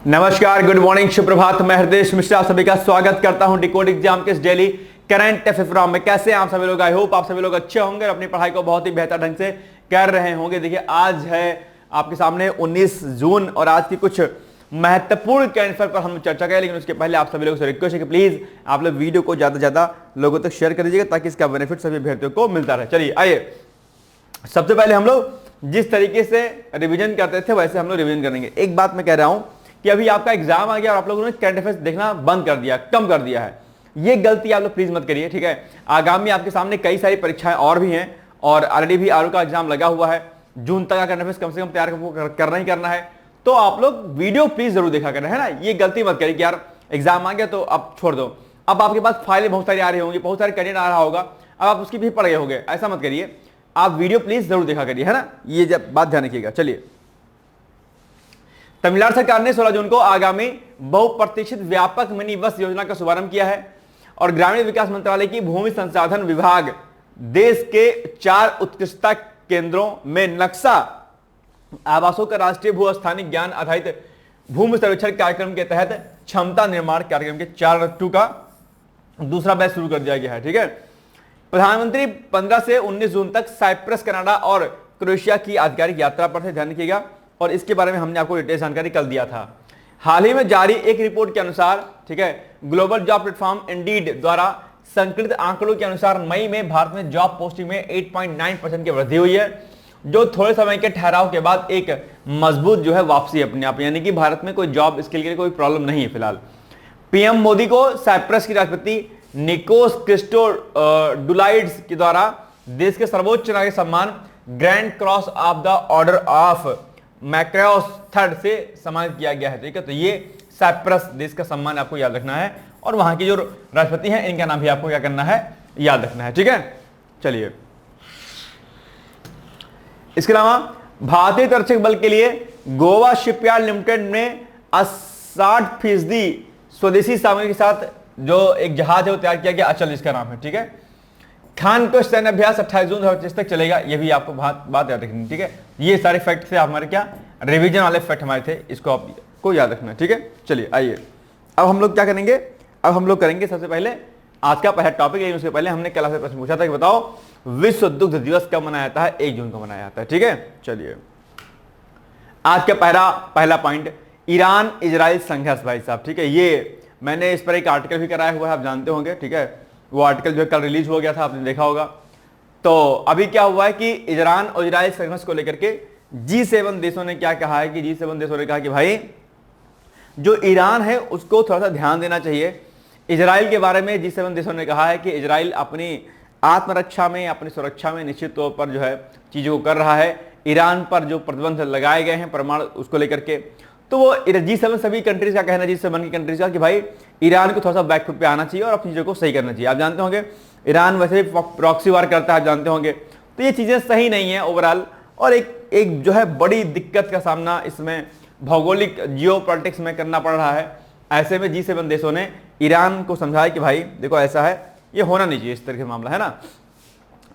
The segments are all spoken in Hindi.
नमस्कार, गुड मॉर्निंग, सुप्रभात। मैं हृदय मिश्रा आप सभी का स्वागत करता हूं डिकोड एग्जाम के इस डेली करंट अफेयर में। कैसे हैं आप सभी लोग? आई होप आप सभी लोग अच्छे होंगे और अपनी पढ़ाई को बहुत ही बेहतर ढंग से कर रहे होंगे। देखिए, आज है आपके सामने 19 जून और आज की कुछ महत्वपूर्ण करंट अफेयर पर हम चर्चा करें, लेकिन उसके पहले आप सभी लोगों से रिक्वेस्ट है कि प्लीज आप लोग वीडियो को ज्यादा से ज्यादा लोगों तक शेयर कर दीजिएगा ताकि इसका बेनिफिट सभी अभ्यर्थियों को मिलता रहे। चलिए आइए, सबसे पहले हम लोग जिस तरीके से रिवीजन करते थे वैसे हम लोग रिवीजन करेंगे। एक बात मैं कह रहा हूं कि अभी आपका एग्जाम आ गया और आप लोगों ने करंट अफेयर्स देखना बंद कर दिया, कम कर दिया है। ये गलती आप लोग प्लीज मत करिए, ठीक है। आगामी आपके सामने कई सारी परीक्षाएं और भी हैं और ऑलरेडी भी आरओ का एग्जाम लगा हुआ है। जून तक का करंट अफेयर्स कम से कम तैयार करना ही करना है। तो आप लोग वीडियो प्लीज जरूर देखा करें, है ना। ये गलती मत करिए कि यार एग्जाम आ गया तो अब छोड़ दो। अब आपके पास फाइलें बहुत सारी आ रही होंगी, बहुत सारे कंटेंट आ रहा होगा, अब आप उसकी भी पढ़ गए होंगे। ऐसा मत करिए, आप वीडियो प्लीज जरूर देखा करिए, है ना। ये जब बात ध्यान रखिएगा। चलिए, तमिलनाडु सरकार ने 16 जून को आगामी बहुप्रतीक्षित व्यापक मिनी बस योजना का शुभारंभ किया है और ग्रामीण विकास मंत्रालय की भूमि संसाधन विभाग देश के 4 उत्कृष्टता केंद्रों में नक्शा आवासों का राष्ट्रीय भू स्थानिक ज्ञान आधारित भूमि सर्वेक्षण कार्यक्रम के तहत क्षमता निर्माण कार्यक्रम के 4 का दूसरा बैच शुरू कर दिया गया है, ठीक है। प्रधानमंत्री 15 से 19 जून तक साइप्रस, कनाडा और क्रोएशिया की आधिकारिक यात्रा पर थे, ध्यान रखिएगा। और इसके बारे में हमने आपको डिटेल जानकारी कल दिया था। हाल ही में जारी एक रिपोर्ट के अनुसार, ठीक है, ग्लोबल जॉब प्लेटफॉर्म इंडीड द्वारा संकलित आंकड़ों के अनुसार मई में भारत में जॉब पोस्टिंग में 8.9% की वृद्धि हुई है, जो थोड़े समय के ठहराव के बाद एक मजबूत जो है वापसी अपने आप, यानी कि भारत में कोई जॉब स्किल के लिए कोई प्रॉब्लम नहीं है फिलहाल। पीएम मोदी को साइप्रस की राष्ट्रपति निकोस क्रिस्टोडुलाइड्स के द्वारा देश के सर्वोच्च नागरिक सम्मान grand cross of the order of macros third से सम्मानित किया गया है, ठीक है। तो ये साइप्रस देश का सम्मान आपको याद रखना है और वहां की जो राष्ट्रपति हैं इनका नाम भी आपको क्या करना है, याद रखना है, ठीक है। चलिए, इसके अलावा भारतीय तटरक्षक बल के लिए गोवा शिपयार्ड लिमिटेड ने 60% स्वदेशी सामग्री के साथ जो एक जहाज है वो तैयार किया गया, अचल इसका नाम है, ठीक है। खान को सैन्य अभ्यास 28 जून 2025 तक चलेगा, ये भी आपको बात याद रखनी, ठीक है। ये सारे फैक्ट थे हमारे, क्या रिवीजन वाले फैक्ट हमारे थे, इसको आपको याद रखना है, ठीक है। चलिए आइए, अब हम लोग क्या करेंगे, अब हम लोग करेंगे सबसे पहले आज का पहला टॉपिक। लेकिन उसके पहले हमने कल से प्रश्न पूछा था कि बताओ विश्व दुग्ध दिवस कब मनाया जाता है? 1 जून को मनाया जाता है, ठीक है। चलिए, आज का पहला पॉइंट, ईरान इजराइल संघर्ष, भाई साहब, ठीक है। ये मैंने इस पर एक आर्टिकल भी कराया हुआ है, आप जानते होंगे, ठीक है। वो आर्टिकल जो है कल रिलीज हो गया था, आपने देखा होगा। तो अभी क्या हुआ है कि ईरान और इजराइल संघर्ष को लेकर के G7 देशों ने क्या कहा है कि G7 देशों ने कहा कि भाई जो ईरान है उसको थोड़ा सा ध्यान देना चाहिए। इजराइल के बारे में G7 देशों ने कहा है कि इजराइल अपनी आत्मरक्षा में, अपनी सुरक्षा में निश्चित तौर पर जो है चीजों को कर रहा है। ईरान पर जो प्रतिबंध लगाए गए हैं परमाणु उसको लेकर के, तो वो G7 सभी कंट्रीज का कहना, G7 की कंट्रीज का, कि भाई ईरान को थोड़ा सा बैकफुट पे आना चाहिए और अपनी चीजों को सही करना चाहिए। आप जानते होंगे ईरान वैसे भी प्रॉक्सी वार करता है, आप जानते होंगे। तो ये चीजें सही नहीं है ओवरऑल, और एक जो है बड़ी दिक्कत का सामना इसमें भौगोलिक जियोपॉलिटिक्स में करना पड़ रहा है। ऐसे में G7 देशों ने ईरान को समझाया कि भाई देखो ऐसा है, ये होना नहीं चाहिए, इस तरह का मामला है ना।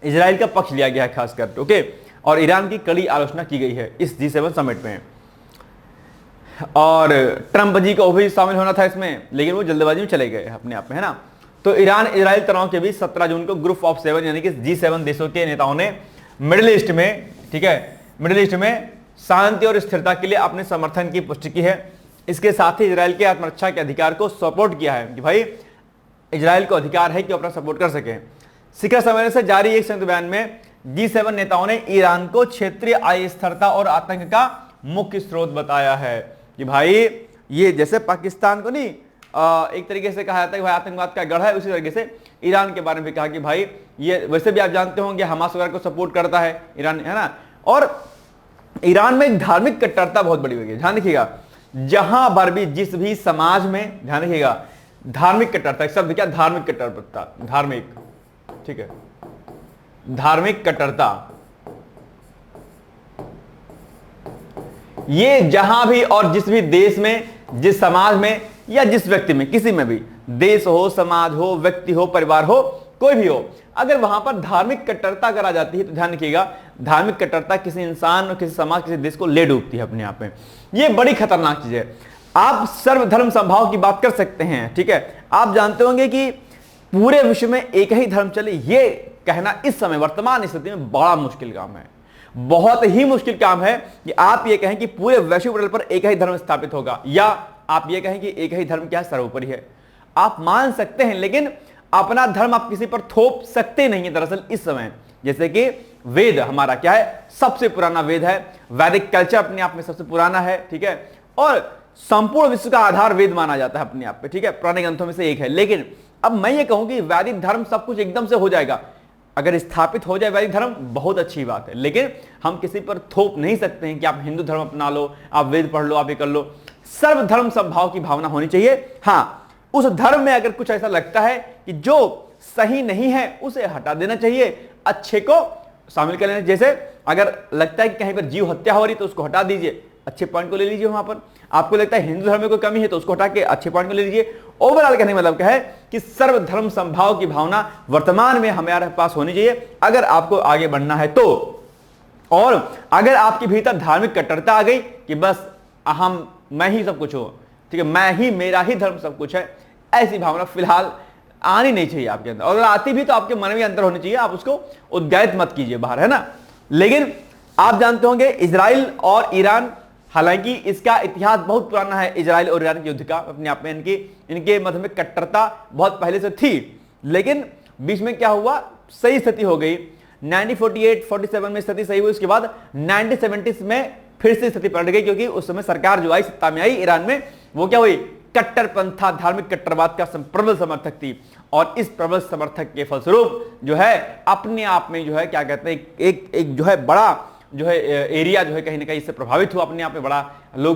इजराइल का पक्ष लिया गया है खासकर, ओके, और ईरान की कड़ी आलोचना की गई है इस G7 समिट में। और ट्रंप जी को भी शामिल होना था इसमें, लेकिन वो जल्दबाजी में चले गए अपने आप में, है ना। तो ईरान इजराइल तनाव के बीच 17 जून को ग्रुप ऑफ 7 यानी कि G7 देशों के नेताओं ने मिडिल ईस्ट में, ठीक है, मिडिल ईस्ट में शांति और स्थिरता के लिए अपने समर्थन की पुष्टि की है। इसके साथ ही इजराइल के आत्मरक्षा के अधिकार को सपोर्ट किया है कि भाई इजराइल को अधिकार है कि अपना सपोर्ट कर सके। शिखर सम्मेलन से जारी एक संयुक्त बयान में G7 नेताओं ने ईरान को क्षेत्रीय अस्थिरता और आतंक का मुख्य स्रोत बताया है कि भाई ये जैसे पाकिस्तान को नहीं एक तरीके से कहा जाता है कि भाई आतंकवाद का गढ़ है, उसी तरीके से ईरान के बारे में भी कहा कि भाई ये वैसे भी आप जानते होंगे हमास वगैरह को सपोर्ट करता है ईरान, है ना। और ईरान में एक धार्मिक कट्टरता बहुत बड़ी हुई है, ध्यान रखिएगा। जहां पर भी जिस भी समाज में, ध्यान रखिएगा, धार्मिक कट्टरता, शब्द क्या, धार्मिक कट्टरता, धार्मिक, ठीक है, धार्मिक कट्टरता, ये जहां भी और जिस भी देश में, जिस समाज में या जिस व्यक्ति में, किसी में भी, देश हो, समाज हो, व्यक्ति हो, परिवार हो, कोई भी हो, अगर वहां पर धार्मिक कट्टरता अगर आ जाती है तो ध्यान रखिएगा, धार्मिक कट्टरता किसी इंसान और किसी समाज, किसी देश को ले डूबती है अपने आप में। ये बड़ी खतरनाक चीज है। आप सर्वधर्म समभाव की बात कर सकते हैं, ठीक है। आप जानते होंगे कि पूरे विश्व में एक ही धर्म चले, ये कहना इस समय वर्तमान स्थिति में बड़ा मुश्किल काम है, बहुत ही मुश्किल काम है कि आप ये कहें कि पूरे वैश्विक पटल पर एक ही धर्म स्थापित होगा, या आप ये कहें कि एक ही धर्म क्या सर्वोपरि है। आप मान सकते हैं, लेकिन अपना धर्म आप किसी पर थोप सकते नहीं है दरअसल इस समय। जैसे कि वेद हमारा क्या है, सबसे पुराना वेद है, वैदिक कल्चर अपने आप में सबसे पुराना है, ठीक है, और संपूर्ण विश्व का आधार वेद माना जाता है अपने आप पे, ठीक है, पुराने ग्रंथों में से एक है। लेकिन अब मैं ये कहूं कि वैदिक धर्म सब कुछ एकदम से हो जाएगा, अगर स्थापित हो जाए वैदिक धर्म बहुत अच्छी बात है, लेकिन हम किसी पर थोप नहीं सकते हैं कि आप हिंदू धर्म अपना लो, आप वेद पढ़ लो, आप ये कर लो। सर्वधर्म समभाव की भावना होनी चाहिए। हाँ, उस धर्म में अगर कुछ ऐसा लगता है कि जो सही नहीं है उसे हटा देना चाहिए, अच्छे को शामिल कर लेना। जैसे अगर लगता है कि कहीं पर जीव हत्या हो रही तो उसको हटा दीजिए, अच्छे पॉइंट को ले लीजिए वहां पर। आपको लगता है हिंदू धर्म में कोई कमी है तो उसको हटा के अच्छे पॉइंट को ले लीजिए। ओवरऑल कहने का मतलब क्या है कि सर्वधर्म समभाव की भावना वर्तमान में हमारे पास होनी चाहिए अगर आपको आगे बढ़ना है तो। और अगर आपके भीतर धार्मिक कट्टरता आ गई कि बस अहम, मैं ही सब कुछ हूं, ठीक है, मैं ही, मेरा ही धर्म सब कुछ है, ऐसी भावना फिलहाल आनी नहीं चाहिए आपके अंदर। और आती भी तो आपके मन में अंतर होनी चाहिए, आप उसको उद्गारित मत कीजिए बाहर, है ना। लेकिन आप जानते होंगे इजराइल और ईरान, हालांकि इसका इतिहास बहुत पुराना है, इजराइल और ईरान के युद्ध का अपने आप में इनके मध्य में कट्टरता बहुत पहले से थी, लेकिन बीच में क्या हुआ, सही स्थिति हो गई। 1948-47 में स्थिति सही हुई, उसके बाद 1970s में फिर से स्थिति पलट गई, क्योंकि उस समय सरकार जो आई, सत्ता में आई ईरान में, वो क्या हुई, कट्टरपंथा, धार्मिक कट्टरवाद का प्रबल समर्थक थी। और इस प्रबल समर्थक के फलस्वरूप जो है अपने आप में जो है क्या कहते हैं, एक जो है बड़ा जो है एरिया जो है कहीं ना कहीं इससे प्रभावित हुआ, अपने आप में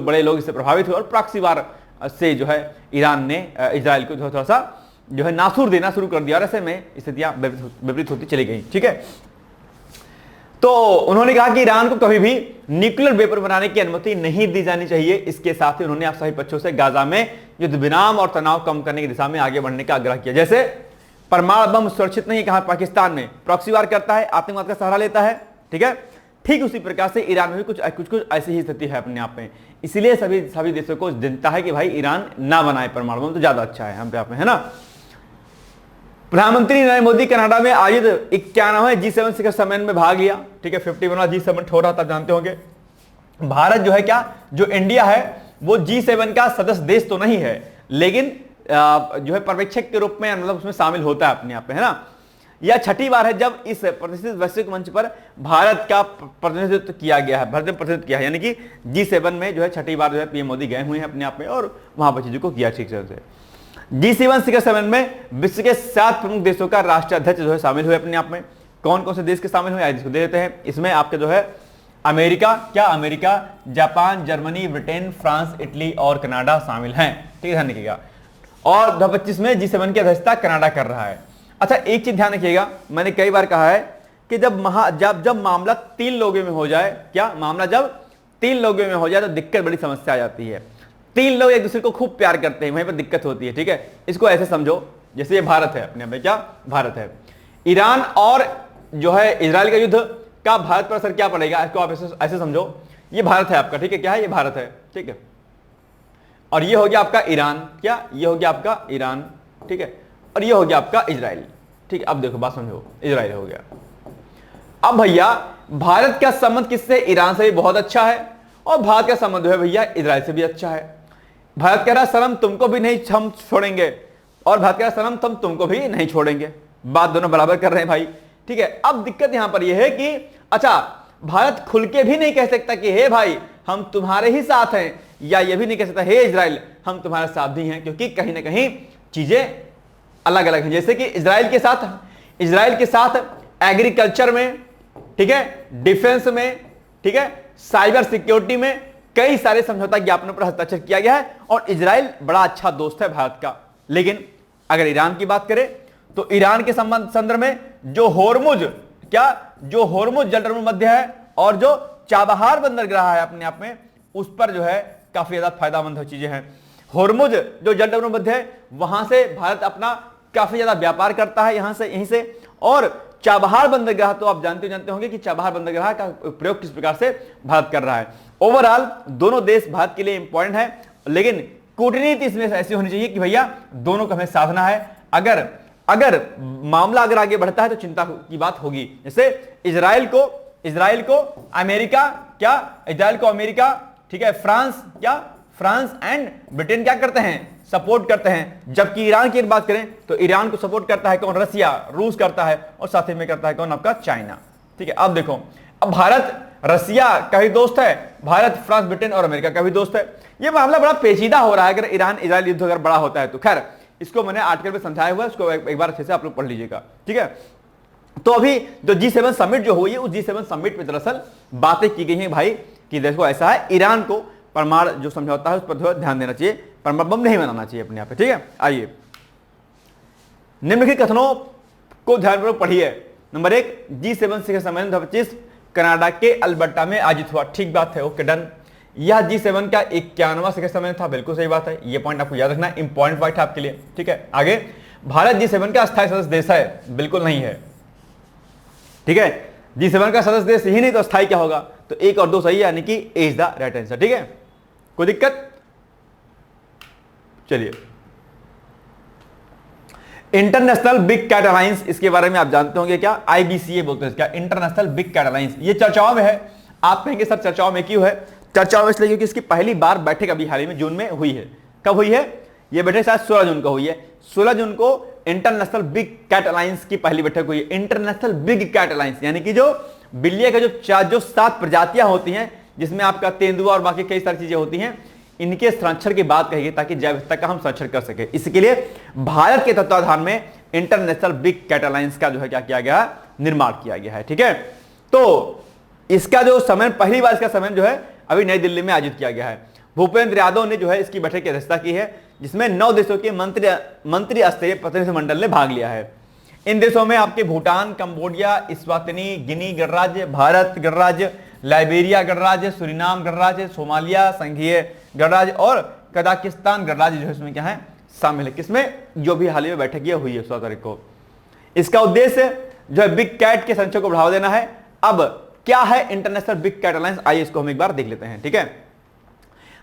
बड़े लोग इससे प्रभावित हुए, और प्रॉक्सी वार से जो है ईरान ने इजराइल को थोड़ा सा जो है नासूर देना शुरू कर दिया, और ऐसे में स्थितियां विपरीत होती चली गई, ठीक है। तो उन्होंने कहा कि ईरान को कभी भी न्यूक्लियर वेपर बनाने की अनुमति नहीं दी जानी चाहिए। इसके साथ ही उन्होंने आप सभी पक्षों से गाजा में युद्ध विराम और तनाव कम करने की दिशा में आगे बढ़ने का आग्रह किया। जैसे परमाणु बम सुरक्षित नहीं कहा पाकिस्तान में, प्रॉक्सी वार करता है, आतंकवाद का सहारा लेता है, ठीक है, ठीक उसी प्रकार से ईरान में भी कुछ ऐसी ही स्थिति है अपने आप में। इसलिए सभी देशों को चिंता है कि भाई ईरान ना बनाए परमाणु बम, तो ज्यादा अच्छा है हम पे आप में, है ना। प्रधानमंत्री नरेंद्र मोदी कनाडा में आयोजित 91वें G7 शिखर सम्मेलन में भाग लिया, ठीक है, 51वां G7 हो रहा था, जानते होंगे। भारत जो है क्या, जो इंडिया है वो G7 का सदस्य देश तो नहीं है, लेकिन जो है पर्यवेक्षक के रूप में मतलब उसमें शामिल होता है अपने आप में, है ना। यह छठी बार है जब इस प्रतिष्ठित वैश्विक मंच पर भारत का प्रतिनिधित्व किया गया है, भारत ने प्रतिनिधित्व किया है, यानी कि G7 में जो है छठी बार जो है पीएम मोदी गए हुए हैं अपने आप में, और वहां पर चीजों को किया ठीक से। G7 शिखर सम्मेलन में विश्व के 7 प्रमुख देशों का राष्ट्राध्यक्ष जो है शामिल हुए अपने आप में। कौन कौन से देश के शामिल हुए इसको दे देते हैं। इसमें आपके जो है America, Japan, Germany, Britain, France, Italy और कनाडा शामिल हैं, ठीक है, ध्यान रखिएगा। और 2025 में G7 की अध्यक्षता कनाडा कर रहा है। अच्छा, एक चीज ध्यान रखिएगा, मैंने कई बार कहा है कि जब मामला 3 लोगों में हो जाए, क्या मामला जब 3 लोगों में हो जाए तो दिक्कत, बड़ी समस्या आ जाती है। 3 लोग एक दूसरे को खूब प्यार करते हैं, वहीं पर दिक्कत होती है, ठीक है। इसको ऐसे समझो, जैसे ये भारत है अपने में, क्या भारत है, ईरान और जो है इजराइल का युद्ध का भारत पर असर क्या पड़ेगा, इसको आप ऐसे समझो, ये भारत है आपका, ठीक है, क्या है, ये भारत है, ठीक है, और ये हो गया आपका ईरान, क्या, ये हो गया आपका ईरान, ठीक है, और ये हो गया आपका इजराइल, ठीक है। अब देखो बात समझो, इजराइल हो गया। अब भैया भारत का संबंध किससे, ईरान से भी बहुत अच्छा है, और भारत का संबंध है भैया इजराइल से भी अच्छा है। भारत कह रहा सनम तुमको भी नहीं हम छोड़ेंगे, और भारत कह रहा सनम तुमको भी नहीं छोड़ेंगे, बात दोनों बराबर कर रहे हैं भाई, ठीक है। अब दिक्कत यहां पर यह है कि अच्छा, भारत खुल के भी नहीं कह सकता कि हे भाई हम तुम्हारे ही साथ हैं, या ये भी नहीं कह सकता हे इजराइल हम तुम्हारे साथ भी हैं, क्योंकि कहीं ना कहीं चीजें अलग अलग हैं। जैसे कि इजराइल के साथ एग्रीकल्चर में, ठीक है, डिफेंस में, ठीक है, साइबर सिक्योरिटी में कई सारे समझौता ज्ञापनों पर हस्ताक्षर किया गया है, और इजराइल बड़ा अच्छा दोस्त है भारत का। लेकिन अगर ईरान की बात करें तो ईरान के संदर्भ में जो होर्मुज जलमर्ग मध्य है और जो चाबहार बंदरगाह है अपने आप में, उस पर जो है काफी ज्यादा फायदेमंद चीजें हैं। होर्मुज जो जलमर्ग मध्य है, वहां से भारत अपना काफी ज्यादा व्यापार करता है, यहीं से। और चाबहार बंदरगाह तो आप जानते होंगे कि चाबहार बंदरगाह का प्रयोग किस प्रकार से भारत कर रहा है। ओवरऑल दोनों देश भारत के लिए इंपॉर्टेंट है, लेकिन कूटनीति इसमें ऐसी होनी चाहिए कि भैया दोनों को हमें साधना है। अगर अगर मामला अगर आगे बढ़ता है तो चिंता की बात होगी। जैसे इजराइल को अमेरिका क्या, इजराइल को अमेरिका, ठीक है, फ्रांस क्या, फ्रांस एंड ब्रिटेन क्या करते हैं, सपोर्ट करते हैं। जबकि ईरान की बात करें तो ईरान को सपोर्ट करता है कौन, रसिया, रूस करता है, और साथ ही में करता है कौन, आपका चाइना। ठीक है, अब देखो, अब भारत रसिया का भी दोस्त है, भारत फ्रांस ब्रिटेन और अमेरिका का भी दोस्त है। यह मामला बड़ा पेचीदा हो रहा है अगर ईरान इजराइल युद्ध अगर बड़ा होता है तो। खैर, इसको मैंने आर्टिकल में समझाया हुआ है, उसको एक बार अच्छे से आप लोग पढ़ लीजिएगा। ठीक है, तो अभी जो G7 समिट जो हुई है, उस G7 समिट में दरअसल बातें की गई हैं भाई कि देखो ऐसा है, ईरान को परमाणु जो समझौता है उस पर ध्यान देना चाहिए, परमाणु बम नहीं बनाना चाहिए अपने यहाँ पे। ठीक है, आइए निम्नलिखित कथनों को ध्यानपूर्वक पढ़िए। नंबर 1, G7 शिखर सम्मेलन 2025 कनाडा के अल्बर्टा में आयोजित हुआ। ठीक बात है, ओके डन। यह G7 का 51वां शिखर सम्मेलन था, बिल्कुल सही बात है, ये पॉइंट आपको याद रखना है, इंपॉर्टेंट पॉइंट है आपके लिए। ठीक है, आगे, भारत G7 का अस्थायी सदस्य देश है, बिल्कुल नहीं है। ठीक है, G7 का सदस्य देश ही नहीं तो अस्थायी क्या होगा, तो 1 और 2 सही है, यानी कि ए इज द राइट आंसर। ठीक है, कोई दिक्कत? चलिए, इंटरनेशनल बिग कैट अलायंस, इसके बारे में आप जानते होंगे क्या, IBCA बोलते हैं इसका, इंटरनेशनल बिग कैट अलायंस। ये चर्चाओं में है। आप कहेंगे सर चर्चाओं में क्यों है? चर्चाओं में इसलिए क्योंकि इसकी पहली बार बैठक अभी हाल ही में जून में हुई है। कब हुई है ये बैठक? शायद 16 जून को हुई है। 16 जून को इंटरनेशनल बिग कैट अलायंस की पहली बैठक हुई है। इंटरनेशनल बिग कैट अलायंस यानी कि जो बिल्ली का जो 7 प्रजातियां होती हैं, जिसमें आपका तेंदुआ और बाकी कई सारी चीजें होती हैं, इनके संरक्षण की बात कही गई ताकि जैव विविधता का हम संरक्षण कर सके। इसके लिए भारत के तत्वाधान में इंटरनेशनल बिग कैट अलायंस का जो है क्या किया गया, निर्माण किया गया है। ठीक है, तो इसका जो समय, पहली बार इसका समय जो है अभी नई दिल्ली में आयोजित किया गया है। भूपेंद्र यादव ने जो है इसकी बैठक की अध्यक्षता की है, जिसमें 9 देशों के मंत्री स्तरीय प्रतिनिधिमंडल ने भाग लिया है। इन देशों में आपके भूटान, कंबोडिया, इस्वातिनी, गिनी गणराज्य, भारत गणराज्य, लाइबेरिया गणराज्य, सुरीनाम गणराज्य, सोमालिया संघीय गणराज्य और कजाकिस्तान गणराज्य जो है इसमें क्या है, शामिल है। किसमें? जो भी हाल ही में बैठक ये हुई है 16 तारीख को। इसका उद्देश्य जो है बिग कैट के संरक्षण को बढ़ावा देना है। अब क्या है इंटरनेशनल बिग कैट अलायंस, आइए इसको हम एक बार देख लेते हैं। ठीक है,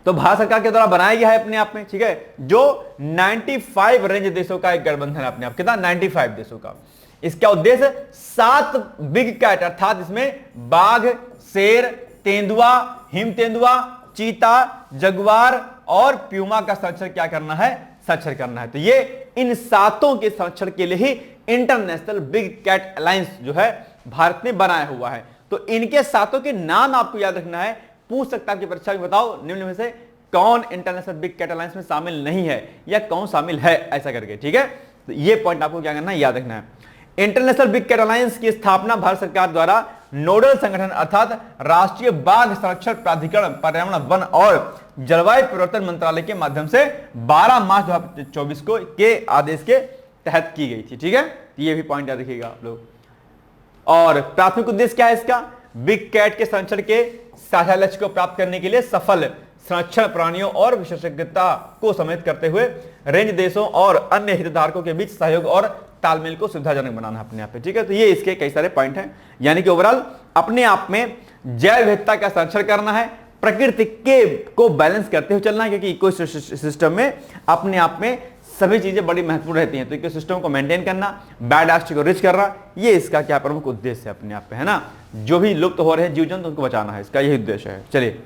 तो भारत सरकार के द्वारा बनाया गया है अपने आप में। ठीक है, जो 95 रेंज देशों का एक गठबंधन है अपने आप, कितना, 95 देशों का। इसका उद्देश्य 7 बिग कैट अर्थात इसमें बाघ, शेर, तेंदुआ, हिम तेंदुआ, चीता, जगुआर और प्यूमा का संरक्षण क्या करना है, संरक्षण करना है। तो ये इन 7 के संरक्षण के लिए ही इंटरनेशनल बिग कैट अलायंस जो है भारत ने बनाया हुआ है। तो इनके 7 के नाम आपको याद रखना है। पूछ सकता है आपकी परीक्षा में, बताओ निम्न में से कौन इंटरनेशनल बिग कैट अलायंस में शामिल नहीं है या कौन शामिल है, ऐसा करके। ठीक है, तो ये पॉइंट आपको क्या करना है, याद रखना है। इंटरनेशनल बिग कैट अलायंस की स्थापना भारत सरकार द्वारा नोडल संगठन अर्थात राष्ट्रीय बाघ संरक्षण प्राधिकरण, पर्यावरण, वन और जलवायु परिवर्तन मंत्रालय के माध्यम से 12 मार्च 2024 को के आदेश के तहत की गई थी। ठीक है, ये भी पॉइंट याद रखिएगा आप लोग। और प्राथमिक उद्देश्य क्या है इसका, बिग कैट के संरक्षण के साझा लक्ष्य को प्राप्त करने के लिए सफल संरक्षण प्राणियों और विशेषज्ञता को सम्मिलित करते हुए रेंज देशों और अन्य हितधारकों के बीच सहयोग और तालमेल को सुविधाजनक बनाना अपने आप में। ठीक है, तो ये इसके कई सारे पॉइंट हैं। यानी कि ओवरऑल अपने आप में जैव विविधता का संरक्षण करना है, प्रकृति के को बैलेंस करते हुए चलना है, क्योंकि इकोसिस्टम में अपने आप में सभी चीजें बड़ी महत्वपूर्ण रहती हैं। तो इकोसिस्टम को मेंटेन करना, बायोडायवर्सिटी को रिच करना, ये इसका क्या प्रमुख उद्देश्य है अपने आप में, है ना। जो भी लुप्त हो रहे हैं जीव जंतु उनको बचाना है, इसका यही उद्देश्य है। चलिए,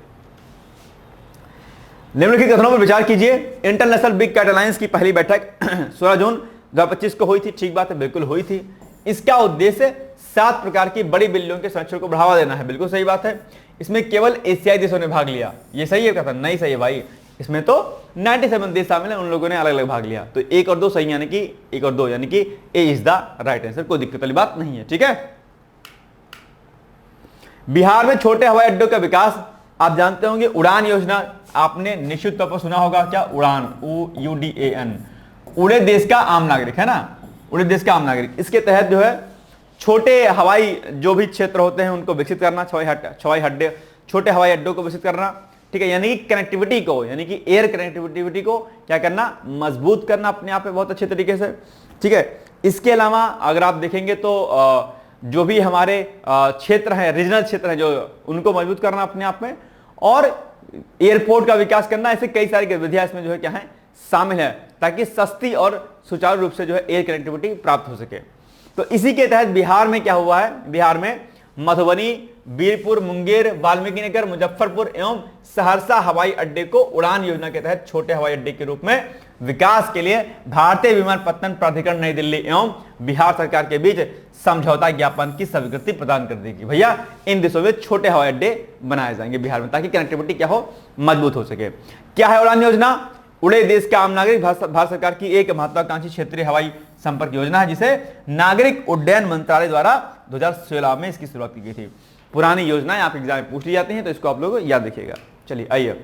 निम्नलिखित कथनों पर विचार कीजिए। इंटरनेशनल बिग कैट अलायंस की पहली बैठक 16 जून 2025 को हुई थी। ठीक बात है, बिल्कुल हुई थी। इसका उद्देश्य 7 प्रकार की बड़ी बिल्लियों के संरक्षण को बढ़ावा देना है, बिल्कुल सही बात है। इसमें केवल एशियाई देशों ने भाग लिया, ये सही है कथन? नहीं सही है भाई, इसमें तो 97 देश शामिल है, उन लोगों ने अलग अलग भाग लिया। तो 1 और 2 सही, यानी कि 1 और 2 यानी कि ए इज द राइट आंसर, कोई दिक्कत वाली बात नहीं है। ठीक है, बिहार में छोटे हवाई अड्डों का विकास, आप जानते होंगे उड़ान योजना, आपने निश्चित तौर पर सुना होगा क्या, उड़ान, UDAN, उड़े देश का आम नागरिक, है ना, उड़े देश का आम नागरिक। इसके तहत जो है छोटे हवाई जो भी क्षेत्र होते हैं उनको विकसित करना, हवाई अड्डे, छोटे हवाई अड्डों को विकसित करना। ठीक है, यानी कि कनेक्टिविटी को, यानी कि एयर कनेक्टिविटी को क्या करना, मजबूत करना अपने आप में बहुत अच्छे तरीके से। ठीक है, इसके अलावा अगर आप देखेंगे तो जो भी हमारे क्षेत्र हैं, रीजनल क्षेत्र हैं जो, उनको मजबूत करना अपने आप में। और एयरपोर्ट का विकास करना, ऐसे कई सारी गतिविधियां इसमें जो है क्या है शामिल है, ताकि सस्ती और सुचारू रूप से जो है एयर कनेक्टिविटी प्राप्त हो सके। तो इसी के तहत बिहार में क्या हुआ है, बिहार में मधुबनी, बीरपुर, मुंगेर, वाल्मीकिनगर, मुजफ्फरपुर एवं सहरसा हवाई अड्डे को उड़ान योजना के तहत छोटे हवाई अड्डे के रूप में विकास के लिए भारतीय विमानपत्तन प्राधिकरण नई दिल्ली एवं बिहार सरकार के बीच समझौता ज्ञापन की स्वीकृति प्रदान कर देगी। भैया इन देशों में छोटे हवाई अड्डे बनाए जाएंगे बिहार में, ताकि कनेक्टिविटी क्या हो, मजबूत हो सके। क्या है उड़ान योजना? उड़े देश के आम नागरिक भारत सरकार की एक महत्वाकांक्षी क्षेत्रीय हवाई संपर्क योजना है, जिसे नागरिक उड्डयन मंत्रालय द्वारा 2016 में इसकी शुरुआत की गई थी। पुरानी योजनाएं आप एग्जाम में पूछ ली जाती हैं, तो इसको आप लोग याद रखिएगा। चलिए आइए,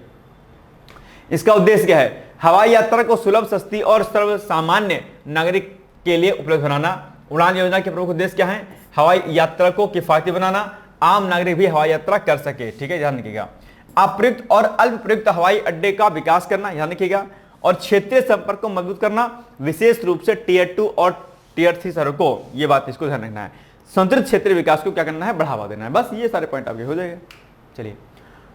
इसका उद्देश्य क्या है? हवाई यात्रा को सुलभ, सस्ती और सर्वसामान्य नागरिक के लिए उपलब्ध बनाना। उड़ान योजना के प्रमुख उद्देश्य क्या है? हवाई यात्रा को किफायती बनाना, आम नागरिक भी हवाई यात्रा कर सके। ठीक है, ध्यान रखिएगा। अप्रयुक्त और अल्प प्रयुक्त हवाई अड्डे का विकास करना, ध्यान रखिएगा। और क्षेत्रीय संपर्क को मजबूत करना, विशेष रूप से टियर 2 और टियर 3 सड़कों, ये बात इसको ध्यान रखना है। संतुलित क्षेत्रीय विकास को क्या करना है? बढ़ावा देना है। बस ये सारे पॉइंट आपके हो जाएंगे। चलिए,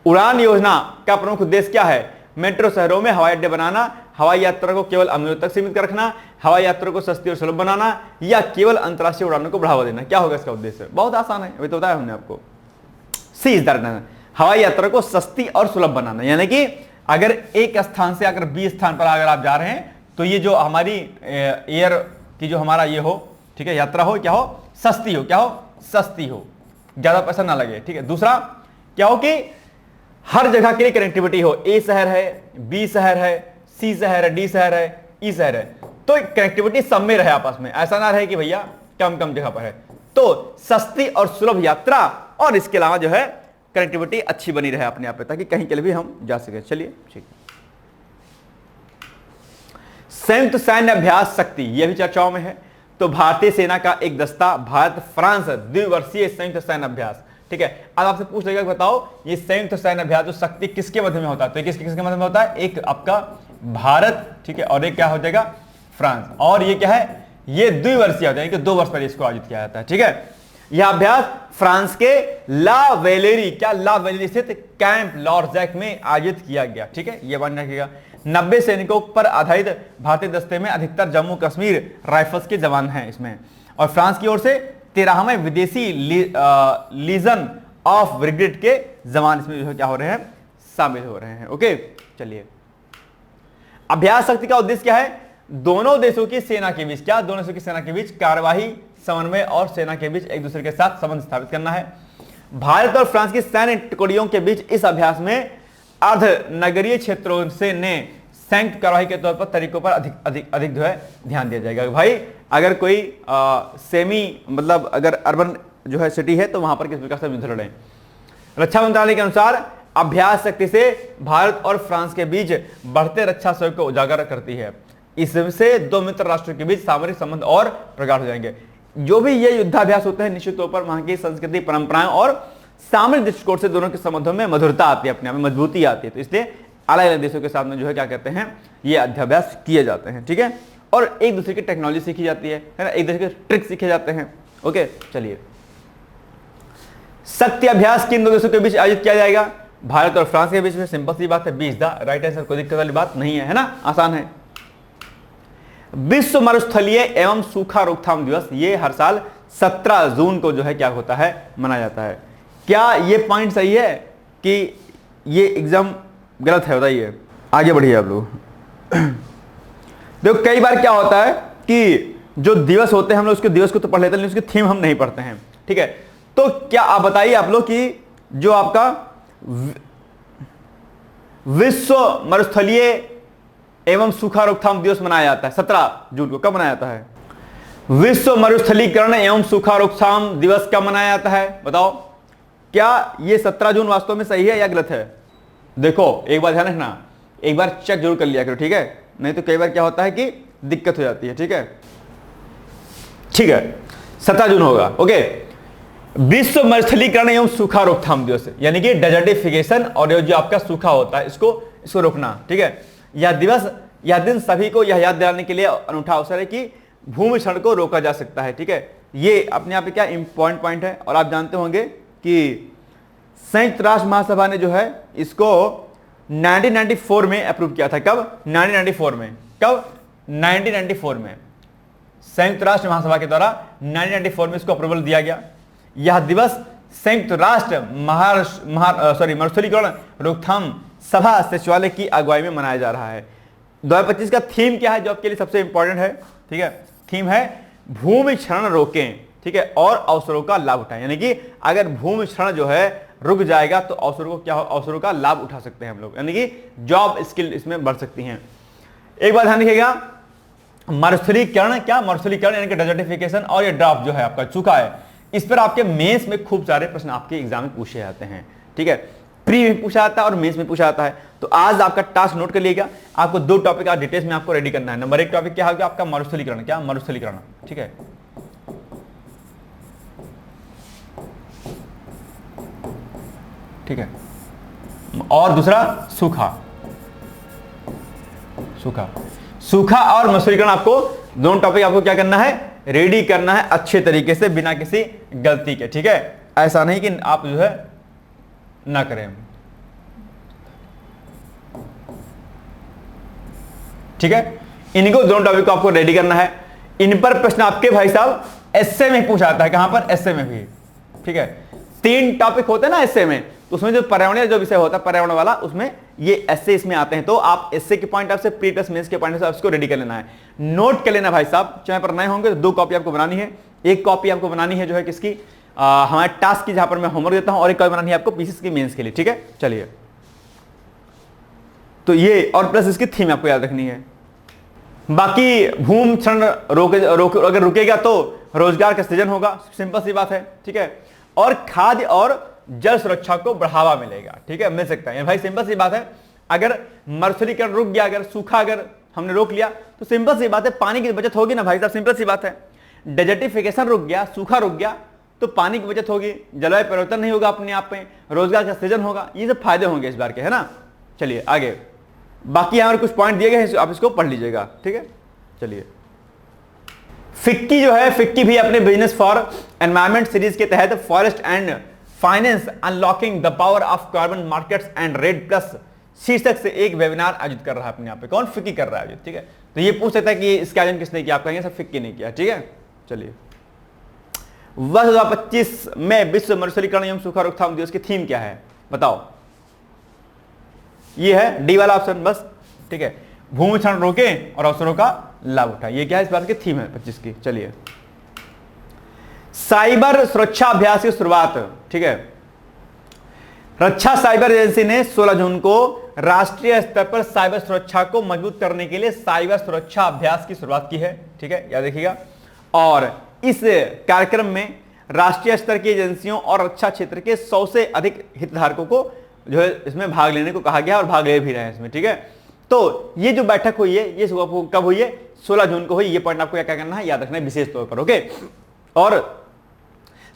उड़ान योजना का प्रमुख उद्देश्य क्या है? मेट्रो शहरों में हवाई अड्डे बनाना, हवाई यात्रा को केवल अमीरों तक सीमित रखना, हवाई यात्रा को सस्ती और सुलभ बनाना, या केवल अंतर्राष्ट्रीय उड़ानों को बढ़ावा देना। क्या होगा इसका उद्देश्य? बहुत आसान है, अभी तो बताया हमने आपको। सी इज दैट, हवाई यात्रा को सस्ती और सुलभ बनाना, यानी कि अगर एक स्थान से अगर बी स्थान पर अगर आप जा रहे हैं, तो ये जो हमारी एयर की जो हमारा ये हो, ठीक है, यात्रा हो, क्या हो? सस्ती हो। क्या हो? सस्ती हो, ज्यादा पैसा ना लगे। ठीक है। दूसरा क्या हो कि हर जगह के लिए कनेक्टिविटी हो। ए शहर है, बी शहर है, सी शहर है, डी शहर है, ई शहर है, तो कनेक्टिविटी सब में रहे आपस में, ऐसा ना रहे कि भैया कम कम जगह पर है। तो सस्ती और सुलभ यात्रा, और इसके अलावा जो है कनेक्टिविटी अच्छी बनी रहे अपने आप पे, ताकि कहीं के लिए भी हम जा सके। चलिए ठीक। संयुक्त सैन्य अभ्यास शक्ति, यह भी चर्चाओं में है। तो भारतीय सेना का एक दस्ता भारत फ्रांस द्विवर्षीय संयुक्त सैन्य अभ्यास, ठीक है। अब आपसे पूछ लेगा, बताओ ये संयुक्त सैन्य अभ्यास जो शक्ति किसके मध्य में होता है? तो किसके मध्य में होता है? एक आपका भारत, ठीक है, और एक क्या हो जाएगा? फ्रांस। और ये क्या है? ये द्विवर्षीय होता है, 2 वर्ष पहले इसको आयोजित किया जाता है। ठीक है। यह अभ्यास फ्रांस के ला वेलेरी, क्या ला वेलेरी स्थित कैंप लॉर्जैक में आयोजित किया गया। ठीक है, यह मान रखिएगा। 90 सैनिकों पर आधारित भारतीय दस्ते में अधिकतर जम्मू कश्मीर राइफल्स के जवान हैं इसमें, और फ्रांस की ओर से 13वें विदेशी लीजन ऑफ ब्रिगेड के जवान इसमें जो है क्या हो रहे हैं? शामिल हो रहे हैं। ओके, चलिए। अभ्यास शक्ति का उद्देश्य क्या है? दोनों देशों की सेना के बीच, क्या दोनों देशों की सेना के बीच कार्यवाही, समन्वय और सेना के बीच एक दूसरे के साथ संबंध स्थापित करना है। भारत और फ्रांस की सैन्य टुकड़ियों के बीच इस अभ्यास में अर्ध नगरीय क्षेत्रों से ने संयुक्त कार्रवाई के तौर पर तरीकों पर अधिक जो है ध्यान दिया जाएगा। भाई अगर कोई सेमी मतलब अगर अर्बन जो है सिटी है, तो वहां पर किस प्रकार से युद्ध लड़ें। रक्षा मंत्रालय के अनुसार अभ्यास शक्ति से भारत और फ्रांस के बीच बढ़ते रक्षा सहयोग को उजागर करती है। इससे दो मित्र राष्ट्रों के बीच सामरिक संबंध और प्रगाढ़ हो जाएंगे। जो भी ये युद्धाभ्यास होते हैं, निश्चित तौर पर वहां की संस्कृति, परंपराएं और सामरिक दृष्टिकोण से दोनों के संबंधों में मधुरता आती है, अपने आप में मजबूती आती है। तो इसलिए अलग अलग देशों के साथ में जो है क्या कहते हैं, ये अभ्यास किए जाते हैं। ठीक है। और एक दूसरे की टेक्नोलॉजी सीखी जाती है ना, एक दूसरे के ट्रिक सीखे जाते हैं। ओके, चलिए। शक्ति अभ्यास किन दो देशों के बीच आयोजित किया जाएगा? भारत और फ्रांस के बीच में। सिंपल सी बात है, 20 द राइट आंसर, कोई दिक्कत वाली बात नहीं है ना, आसान है। विश्व मरुस्थलीय एवं सूखा रोकथाम दिवस, ये हर साल 17 जून को जो है क्या होता है, मनाया जाता है। क्या ये पॉइंट सही है कि ये एग्जाम गलत है? बताइए, आगे बढ़िए आप लोग। देखो कई बार क्या होता है कि जो दिवस होते हैं हम लोग उसके दिवस को तो पढ़ लेते हैं, लेकिन उसकी थीम हम नहीं पढ़ते हैं। ठीक है। तो क्या आप बताइए आप लोग कि जो आपका विश्व मरुस्थलीय एवं सूखा रोकथाम दिवस मनाया जाता है 17 जून को, कब मनाया जाता है? विश्व मरुस्थलीकरण एवं सूखा रोकथाम दिवस कब मनाया जाता है? बताओ, क्या ये 17 जून वास्तव में सही है या गलत है? देखो एक बार ध्यान रखना, एक बार चेक जरूर कर लिया करो, ठीक है, नहीं तो कई बार क्या होता है कि दिक्कत हो जाती है। ठीक है, ठीक है, 17 जून होगा। ओके, विश्व मरुस्थलीकरण एवं सूखा रोकथाम दिवस, यानी कि डेजर्टिफिकेशन और जो आपका सूखा होता है इसको रोकना। ठीक है, यह दिवस, यह दिन सभी को यह याद दिलाने के लिए अनूठा अवसर है कि भूमि क्षरण को रोका जा सकता है। ठीक है, ये अपने आप में क्या इंपॉर्टेंट पॉइंट है। और आप जानते होंगे कि संयुक्त राष्ट्र महासभा ने जो है इसको 1994 में अप्रूव किया था। कब? 1994 में। कब? 1994 में संयुक्त राष्ट्र महासभा के द्वारा 1994 में इसको अप्रूवल दिया गया। यह दिवस संयुक्त राष्ट्र मरुस्थलीकरण रोकथाम सभा सचिवालय की अगुवाई में मनाया जा रहा है। 2025 का थीम क्या है जो आपके लिए सबसे इंपॉर्टेंट है? ठीक है, थीम है भूमि क्षरण रोकें, ठीक है, और अवसरों का लाभ उठाएं। यानी कि अगर भूमि क्षरण जो है रुक जाएगा तो अवसरों का लाभ उठा सकते हैं हम लोग, यानी कि जॉब स्किल इसमें बढ़ सकती हैं। एक बात ध्यान रखिएगा, मरुस्थलीकरण यानी कि डेजर्टिफिकेशन और ये ड्राफ्ट जो है आपका चुका है, इस पर आपके मेंस में खूब सारे प्रश्न आपके एग्जाम में पूछे जाते हैं। ठीक है, प्री में पूछा जाता है और मेंस में पूछा जाता है। तो आज आपका टास्क नोट कर लिएगा, आपको 2 टॉपिक आज डिटेल्स में आपको रेडी करना है। नंबर 1 टॉपिक क्या होगा आपका? मरुस्थलीकरण। ठीक है, ठीक है, और दूसरा सूखा और मरुस्थलीकरण। आपको दोनों टॉपिक आपको क्या करना है? रेडी करना है अच्छे तरीके से, बिना किसी गलती के। ठीक है, ऐसा नहीं कि आप जो है ना करें। ठीक है, इनको दोनों टॉपिक को आपको रेडी करना है। इन पर प्रश्न आपके भाई साहब एसए में पूछा जाता है। कहां पर? एसए में भी। ठीक है, 3 टॉपिक होते हैं ना एसए में, तो उसमें जो पर्यावरणीय जो विषय होता है पर्यावरण वाला, उसमें ये एसए इसमें आते हैं। तो आप एसए के पॉइंट ऑफ से प्री प्लस मेंस के पॉइंट से आपको रेडी कर लेना है, नोट कर लेना भाई साहब। चाहे पर नए होंगे तो 2 कॉपी आपको बनानी है। एक कॉपी आपको बनानी है जो है किसकी? हमारे टास्क की, जहां पर मैं होमवर्क देता हूं, और एक कॉपी बनानी है आपको पीसीएस की मेंस के लिए। ठीक है, चलिए, तो ये और प्लस इसकी थीम आपको याद रखनी है। बाकी भूमि क्षरण अगर रुकेगा तो रोजगार का सृजन होगा, सिंपल सी बात है। ठीक है, और खाद्य और जल सुरक्षा को बढ़ावा मिलेगा। ठीक है, मिल सकता है भाई, सिंपल सी बात है। अगर मरुस्थलीकरण रुक गया, अगर सूखा अगर हमने रोक लिया तो सिंपल सी बात है पानी की बचत होगी ना भाई साहब, सिंपल सी बात है। डेजर्टिफिकेशन रुक गया, सूखा रुक गया तो पानी की बचत होगी, जलवायु परिवर्तन नहीं होगा अपने आप में, रोजगार का सृजन होगा, ये सब फायदे होंगे इस बार के, है ना। चलिए आगे, बाकी यहां पर कुछ पॉइंट दिए गए हैं, आप इसको पढ़ लीजिएगा। ठीक है, चलिए, फिक्की जो है, फिक्की भी अपने बिजनेस फॉर एनवायरमेंट सीरीज के तहत forest and finance unlocking the power of carbon markets and red plus शीर्षक से एक वेबिनार आयोजित कर रहा है अपने यहाँ पे। कौन? फिक्की कर रहा है आयोजित। ठीक है, तो ये पूछ सकता है कि इसका आयोजन किसने किया? आप कहेंगे सब फिक्की ने किया। ठीक है, चलिए, वर्ष 2025 में विश्व मरुस्थलीकरण एवं सूखा रोकथाम दिवस की थीम क्या है बताओ? ये है डी वाला ऑप्शन बस। ठीक है, भूमि क्षरण रोकें और अवसरों का लाभ उठाएं, ये क्या है इस बार की थीम है 25 की। चलिए, साइबर सुरक्षा अभ्यास की शुरुआत। ठीक है, रक्षा साइबर एजेंसी ने 16 जून को राष्ट्रीय स्तर पर साइबर सुरक्षा को मजबूत करने के लिए साइबर सुरक्षा अभ्यास की शुरुआत की है। ठीक है, याद रखिएगा। और इस कार्यक्रम में राष्ट्रीय स्तर की एजेंसियों और रक्षा क्षेत्र के 100 से अधिक हितधारकों को जो है इसमें भाग लेने को कहा गया और भाग ले भी रहे हैं इसमें। ठीक है, तो ये जो बैठक हुई है ये कब हुई है? 16 जून को हुई। ये पॉइंट आपको क्या करना है, याद रखना है विशेष तौर पर। ओके, और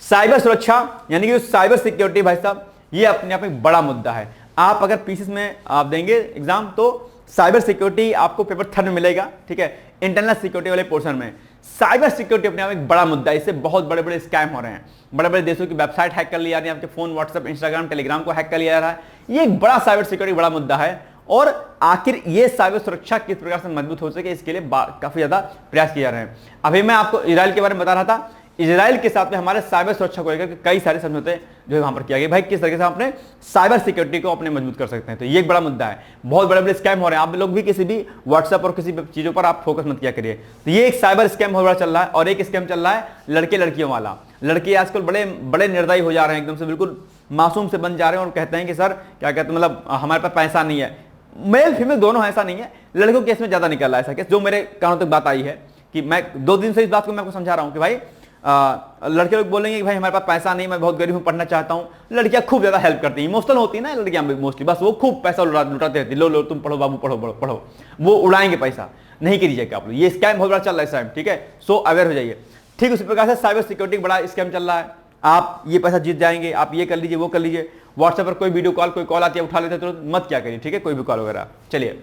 साइबर सुरक्षा यानी कि साइबर सिक्योरिटी भाई साहब ये अपने आप में बड़ा मुद्दा है। आप अगर पीसीएस में आप देंगे एग्जाम तो साइबर सिक्योरिटी आपको पेपर 3 में मिलेगा। ठीक है, इंटरनल सिक्योरिटी वाले पोर्शन में साइबर सिक्योरिटी अपने आप एक बड़ा मुद्दा है। इससे बहुत बड़े बड़े स्कैम हो रहे हैं, बड़े बड़े देशों की वेबसाइट हैक कर ली जा रही है, आपके फोन, व्हाट्सएप, इंस्टाग्राम, टेलीग्राम को हैक कर लिया जा रहा है। ये एक बड़ा साइबर सिक्योरिटी बड़ा मुद्दा है। और आखिर ये साइबर सुरक्षा किस प्रकार से मजबूत हो सके इसके लिए काफी ज्यादा प्रयास किए जा रहे हैं। अभी मैं आपको इजराइल के बारे में बता रहा था, इजराइल के साथ में हमारे साइबर सुरक्षा को लेकर कई सारे समझौते जो है वहां पर किया गया। भाई किस तरीके से हम अपने साइबर सिक्योरिटी को अपने मजबूत कर सकते हैं, तो ये एक बड़ा मुद्दा है। बहुत बड़े बड़े स्कैम हो रहे हैं, आप लोग भी किसी भी व्हाट्सएप और किसी चीजों पर आप फोकस मत किया करिए। तो ये एक साइबर स्कैम बहुत बड़ा चल रहा है। और एक स्कैम चल रहा है लड़के लड़कियों वाला। लड़के आजकल बड़े बड़े निर्दयी हो जा रहे हैं, एकदम से बिल्कुल मासूम से बन जा रहे हैं और कहते हैं कि सर क्या कहते हैं, मतलब हमारे पास पैसा नहीं है। मेल फीमेल दोनों ऐसा नहीं है, लड़कों के केस में ज्यादा निकल रहा है ऐसा केस। जो मेरे कानों तक बात आई है कि मैं 2 दिन से इस बात को मैं आपको समझा रहा हूं कि भाई लड़के लोग बोलेंगे कि भाई हमारे पास पैसा नहीं, मैं बहुत गरीब हूं, पढ़ना चाहता हूं। लड़कियां खूब ज्यादा हेल्प करती हैं, इमोशनल होती है ना लड़कियां मोस्टली, बस वो खूब पैसा लुटाते रहती है। लो तुम पढ़ो बाबू, पढ़ो पढ़ो, वो उड़ाएंगे पैसा। नहीं कीजिएगा आप लोग, ये स्कैम बहुत बड़ा चल रहा है इस टाइम। ठीक है, सो अवेयर हो जाइए। ठीक उसी प्रकार से साइबर सिक्योरिटी बड़ा स्कैम चल रहा है। आप ये पैसा जीत जाएंगे, आप ये कर लीजिए, वो कर लीजिए। व्हाट्सएप पर कोई वीडियो कॉल, कोई कॉल आती है उठा लेते तो मत क्या करिए। ठीक है, कोई भी कॉल वगैरह। चलिए,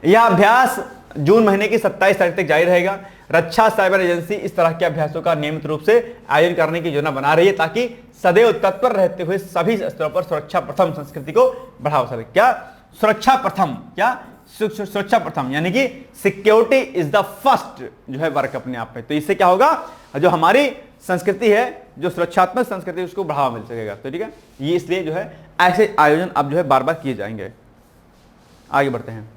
यह अभ्यास जून महीने की 27 तारीख तक जारी रहेगा। रक्षा साइबर एजेंसी इस तरह के अभ्यासों का नियमित रूप से आयोजन करने की योजना बना रही है ताकि सदैव तत्पर रहते हुए सभी स्तरों पर सुरक्षा प्रथम संस्कृति को बढ़ावा सके। क्या सुरक्षा प्रथम, क्या सुरक्षा प्रथम, यानी कि सिक्योरिटी इज द फर्स्ट जो है वर्क अपने आप में। तो इससे क्या होगा, जो हमारी संस्कृति है, जो सुरक्षात्मक संस्कृति, उसको बढ़ावा मिल सकेगा। तो ठीक है, ये इसलिए जो है ऐसे आयोजन अब जो है बार बार किए जाएंगे। आगे बढ़ते हैं।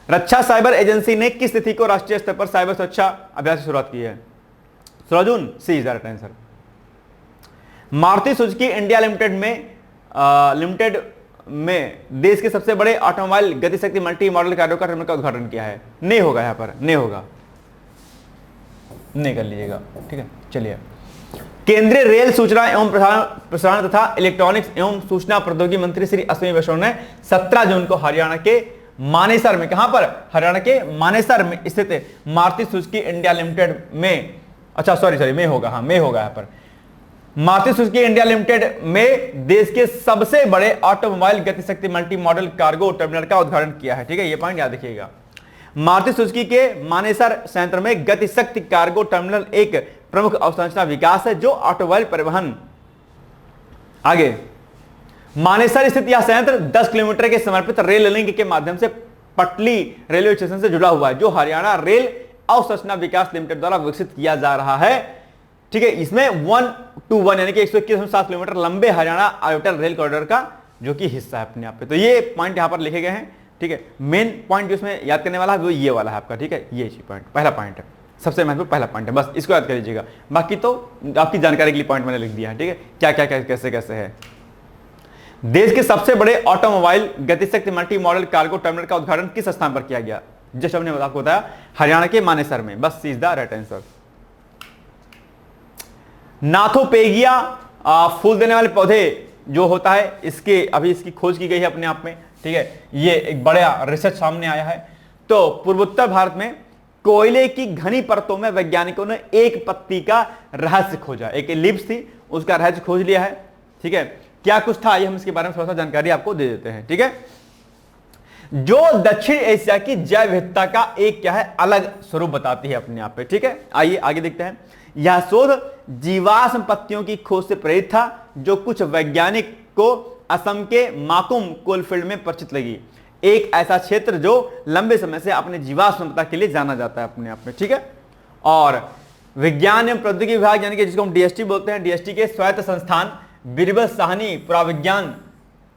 रक्षा साइबर एजेंसी ने किस तिथि को राष्ट्रीय स्तर पर साइबर सुरक्षा अभ्यास की शुरुआत की है? 16 जून, C is the right answer. Maruti Suzuki India limited में देश के सबसे बड़े ऑटोमोबाइल गतिशक्ति मल्टी मॉडल कारों का टर्मिनल का उद्घाटन किया है। नहीं होगा, यहां पर नहीं होगा, नहीं कर लीजिएगा। ठीक है, चलिए। केंद्रीय रेल सूचना एवं प्रसारण तथा इलेक्ट्रॉनिक्स एवं सूचना प्रौद्योगिकी मंत्री श्री अश्विनी वैष्णव ने 17 जून को हरियाणा के मानेसर में, कहां पर? हरियाणा के मानेसर में स्थित मारुति सुजुकी इंडिया लिमिटेड में, अच्छा सॉरी में होगा, हाँ में होगा यहां पर। मारुति सुजुकी इंडिया लिमिटेड में देश के सबसे बड़े automobile GatiShakti multi modal cargo terminal का उद्घाटन किया है। ठीक है, ये पॉइंट याद रखिएगा। मारुति सुजुकी के मानेसर संयंत्र में गतिशक्ति कार्गो टर्मिनल एक प्रमुख अवसंरचना विकास है जो ऑटोमोबाइल परिवहन। आगे, मानेसर स्थित यह संयंत्र 10 किलोमीटर के समर्पित रेल लिंक के माध्यम से पटली रेलवे स्टेशन से जुड़ा हुआ है, जो हरियाणा रेल अवसंरचना विकास लिमिटेड द्वारा विकसित किया जा रहा है। ठीक है, इसमें 1-1 यानी कि 121.7 किलोमीटर लंबे हरियाणा अटल रेल कॉरिडोर का जो कि हिस्सा है अपने आप पे। तो ये पॉइंट यहां पर लिखे गए हैं। ठीक है, मेन पॉइंट जो इसमें याद करने वाला है वो ये वाला है आपका। ठीक है, ये पॉइंट पहला पॉइंट है, सबसे महत्वपूर्ण पहला पॉइंट है, बस इसको याद कर लीजिएगा। बाकी तो आपकी जानकारी के लिए पॉइंट मैंने लिख दिया है। ठीक है, क्या क्या कैसे कैसे है। देश के सबसे बड़े automobile GatiShakti multi modal cargo terminal का उद्घाटन किस स्थान पर किया गया? जस्ट हमने आपको बताया, हरियाणा के मानेसर में। बस सी इज द राइट आंसर। नाथोपेगिया फूल देने वाले पौधे जो होता है, इसकी खोज की गई है अपने आप में। ठीक है, ये एक बड़ा रिसर्च सामने आया है। तो पूर्वोत्तर भारत में कोयले की घनी परतों में वैज्ञानिकों ने एक पत्ती का रहस्य खोजा, एक लिप्स थी, उसका रहस्य खोज लिया है। ठीक है, क्या कुछ था ये हम इसके बारे में थोड़ा सा जानकारी आपको दे देते हैं। ठीक है, जो दक्षिण एशिया की जैव विविधता का एक क्या है, अलग स्वरूप बताती है अपने आप पे। ठीक है, आइए आगे देखते हैं। यह शोध जीवाश्म पत्तियों की खोज से प्रेरित था, जो कुछ वैज्ञानिक को असम के माकुम कोलफील्ड में परिचित लगी, एक ऐसा क्षेत्र जो लंबे समय से अपने जीवाश्म क्षमता के लिए जाना जाता है अपने आप में। ठीक है, और विज्ञान एवं प्रौद्योगिकी विभाग यानी कि जिसको हम डीएसटी बोलते हैं, डीएसटी के स्वायत्त संस्थान बीरबल साहनी पुराविज्ञान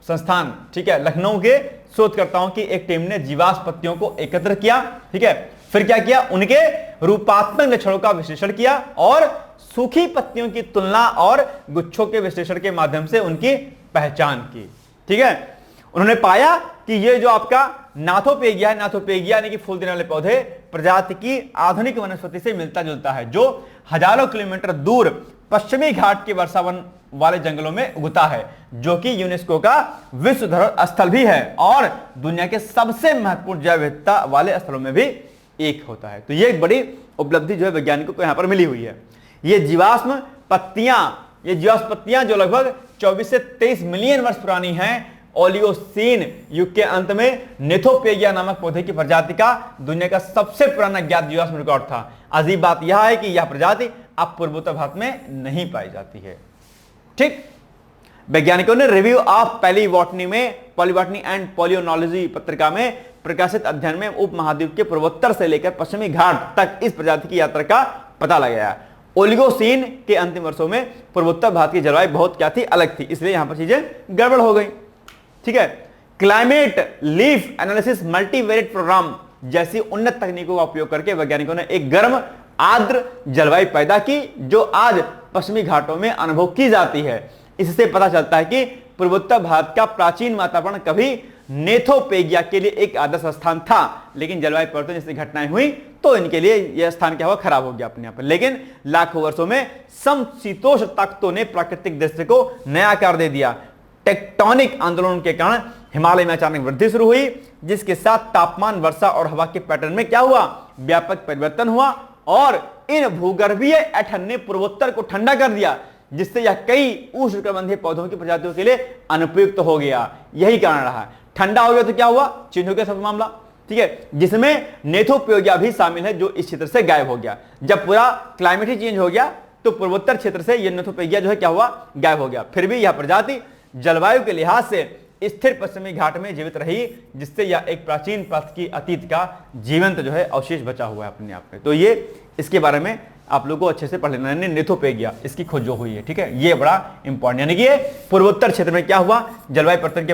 संस्थान, ठीक है, लखनऊ के शोधकर्ताओं की एक टीम ने जीवाश्म पत्तियों को एकत्र किया। ठीक है, फिर क्या किया, उनके रूपात्मक लक्षणों का विश्लेषण किया और सूखी पत्तियों की तुलना और गुच्छों के विश्लेषण के माध्यम से उनकी पहचान की। ठीक है, उन्होंने पाया कि ये जो आपका नाथोपेगिया है, नाथोपेगिया यानी कि फूल देने वाले पौधे प्रजाति की आधुनिक वनस्पति से मिलता जुलता है, जो हजारों किलोमीटर दूर पश्चिमी घाट के वर्षावन वाले जंगलों में उगता है, जो कि यूनेस्को का विश्व धरोहर स्थल भी है और दुनिया के सबसे महत्वपूर्ण जैव विविधता वाले स्थलों में भी एक होता है। तो ये एक बड़ी उपलब्धि जो है वैज्ञानिकों को यहां पर मिली हुई है। ये जीवाश्म पत्तियां जो लगभग 24 से 23 मिलियन वर्ष पुरानी हैं, ओलियोसीन युग के अंत में नेथोपेगिया नामक पौधे की प्रजाति का दुनिया का सबसे पुराना ज्ञात जीवाश्म रिकॉर्ड था। अजीब बात यह है कि यह प्रजाति अब पूर्वोत्तर भारत में नहीं पाई जाती है। ठीक, वैज्ञानिकों ने रिव्यू ऑफ पॉलीबॉटनी में पॉलीबॉटनी एंड पॉलियोनोलॉजी पत्रिका में प्रकाशित अध्ययन में उपमहाद्वीप के पूर्वोत्तर से लेकर पश्चिमी घाट तक इस प्रजाति की यात्रा का पता लगाया। ओलिगोसीन के अंतिम वर्षों में पूर्वोत्तर भारत की जलवायु बहुत क्या थी, अलग थी, इसलिए यहां पर चीजें गड़बड़ हो गई। ठीक है, climate leaf analysis multivariate program जैसी उन्नत तकनीकों का उपयोग करके वैज्ञानिकों ने एक गर्म आर्द्र जलवायु पैदा की, जो आज पश्चिमी घाटों में अनुभव की जाती है। इससे पता चलता है कि पूर्वोत्तर भारत का प्राचीन वातावरण कभी नेथोपेगिया के लिए एक आदर्श स्थान था, लेकिन जलवायु परिवर्तन जैसी घटनाएं हुई तो इनके लिए यह स्थान क्या हुआ, खराब हो गया अपने आप। लेकिन लाखों वर्षों में समशीतोष्ण ताकतों ने प्राकृतिक दृश्य को नया आकार दे दिया। टेक्टोनिक आंदोलन के कारण हिमालय में अचानक वृद्धि शुरू हुई, जिसके साथ तापमान, वर्षा और हवा के पैटर्न में क्या हुआ, व्यापक परिवर्तन हुआ और इन भूगर्भीय ऐंठन ने पूर्वोत्तर को ठंडा कर दिया, जिससे यह कई उष्णकटिबंधीय पौधों की प्रजातियों के लिए अनुपयुक्त हो गया। यही कारण रहा, ठंडा हो गया तो क्या हुआ, चेंज हो गया सब मामला। ठीक है, जिसमें नेथोपोडिया भी शामिल है जो इस क्षेत्र से गायब हो गया। जब पूरा क्लाइमेट ही चेंज हो गया तो पूर्वोत्तर क्षेत्र से यह नेथोपोडिया जो है क्या हुआ, गायब हो गया। फिर भी यह प्रजाति जलवायु के लिहाज से स्थिर पश्चिमी घाट में जीवित रही, जिससे यह एक प्राचीन पथ की अतीत का जीवंत जो है अवशेष बचा हुआ है अपने आप में। तो ये इसके बारे में आप लोगों को अच्छे से पढ़ लेना है। नेथोपोडिया इसकी खोज जो हुई है, ठीक है, ये बड़ा इंपॉर्टेंट, यानी कि पूर्वोत्तर क्षेत्र में क्या हुआ, जलवायु परिवर्तन